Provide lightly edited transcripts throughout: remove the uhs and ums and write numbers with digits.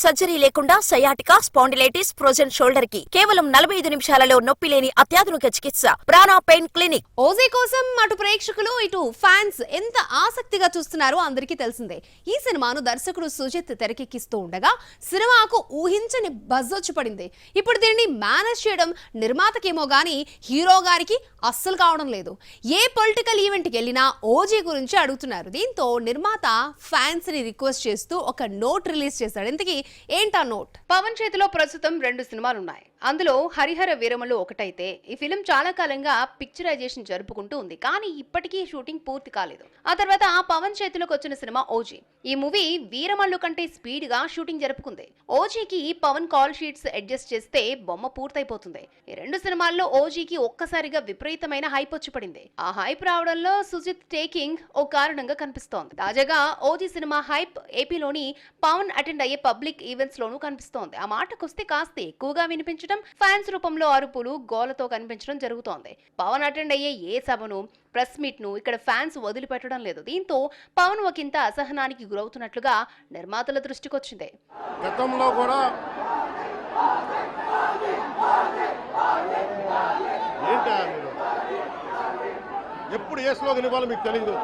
Surgery లేకుండా sciatica, spondylitis, frozen shoulder కి కేవలం 45 నిమిషాలలో నొప్పి లేని అత్యాధునిక చికిత్స ప్రాణ పెయిన్ క్లినిక్. ఓజీ కోసం అటు ప్రేక్షకులు ఇటు ఫ్యాన్స్ ఎంత ఆసక్తిగా చూస్తున్నారో అందరికీ తెలిసిందే. ఈ సినిమాను దర్శకుడు సుజిత్ తెరకెక్కిస్తూ ఉండగా సినిమాకు ఊహించని బజ్ వచ్చి పడింది. ఇప్పుడు దీన్ని మేనేజ్ చేయడం నిర్మాతకేమో గానీ హీరో గారికి అస్సలు కావడం లేదు. ఏ పొలిటికల్ ఈవెంట్కి వెళ్ళినా ఓజీ గురించి అడుగుతున్నారు. దీంతో నిర్మాత ఫ్యాన్స్ ని రిక్వెస్ట్ చేస్తూ ఒక నోట్ రిలీజ్ చేశాడు. ఇంతకీ ఏంటా నోట్? పవన్ చేతిలో ప్రస్తుతం 2 సినిమాలున్నాయి. అందులో హరిహర వీరమలు ఒకటైతే ఈ ఫిలిం చాలా కాలంగా పిక్చరైజేషన్ జరుపుకుంటూ ఉంది. కానీ ఇప్పటికీ షూటింగ్ పూర్తి కాలేదు. ఆ తర్వాత పవన్ చేతిలోకి వచ్చిన సినిమా ఓజీ. ఈ మూవీ వీరమల్లు కంటే స్పీడ్ గా షూటింగ్ జరుపుకుంది. ఓజీకి పవన్ కాల్ షీట్స్ అడ్జస్ట్ చేస్తే బొమ్మ పూర్తయిపోతుంది. ఈ 2 సినిమాల్లో ఓజీకి ఒక్కసారిగా విపరీతమైన హైప్ వచ్చి పడింది. ఆ హైప్ రావడంలో సుజిత్ టేకింగ్ ఓ కారణంగా కనిపిస్తోంది. తాజాగా ఓజీ సినిమా హైప్ ఏపీలోని పవన్ అటెండ్ అయ్యే పబ్లిక్ ఈవెంట్స్ లోనూ కనిపిస్తోంది. ఆ మాటకొస్తే కాస్త ఎక్కువగా వినిపించడం, ఫ్యాన్స్ రూపంలో అరుపులు, గోలతో కనిపించడం జరుగుతోంది. పవన్ అటెండ్ అయ్యే ఏ సభను, ప్రెస్ మీట్ ను ఇక్కడ ఫ్యాన్స్ వదిలిపెట్టడం లేదు. దీంతో పవన్ ఒకంత అసహనానికి గురవుతున్నట్లుగా నిర్మాతల దృష్టికొచ్చింది. గతంలో కూడా ఎప్పుడు ఏ స్లోగన్ ఇవ్వాలో మీకు తెలియదు.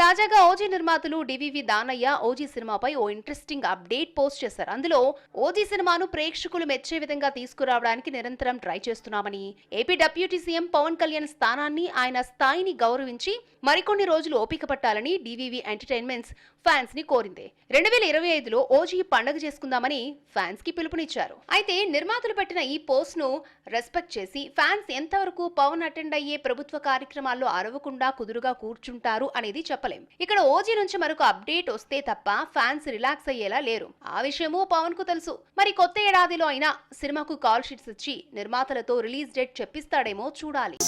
తాజాగా ఓజీ నిర్మాతలు డివివి దానయ్య ఓజీ సినిమాపై ఓ ఇంట్రెస్టింగ్ అప్డేట్ పోస్ట్ చేశారు. అందులో ఓజీ సినిమాను ప్రేక్షకులు మెచ్చే విధంగా తీసుకురావడానికి నిరంతరం ట్రై చేస్తున్నామని, AP deputy CM Pawan Kalyan స్థానాన్ని, ఆయన స్థాయిని గౌరవించి మరికొన్ని రోజులు ఓపిక పట్టాలని డివివి ఎంటర్టైన్మెంట్స్ ఫ్యాన్స్ ని కోరింది. 2025లో ఓజీ పండగ చేసుకుందామని ఫ్యాన్స్ కి పిలుపునిచ్చారు. అయితే నిర్మాతలు పెట్టిన ఈ పోస్ట్ ను రెస్పెక్ట్ చేసి ఫ్యాన్స్ ఎంతవరకు పవన్ అటెండ్ అయ్యే ప్రభుత్వ కార్యక్రమాల్లో అరవకుండా కుదురుగా కూర్చుంటారు అనేది చెప్పలేం. ఇక్కడ ఓజీ నుంచి మరొక అప్డేట్ వస్తే తప్ప ఫ్యాన్స్ రిలాక్స్ అయ్యేలా లేరు. ఆ విషయము పవన్ కు తెలుసు. మరి కొత్త ఏడాదిలో అయినా సినిమాకు కాల్ షీట్స్ ఇచ్చి నిర్మాతలతో రిలీజ్ డేట్ చెప్పిస్తాడేమో చూడాలి.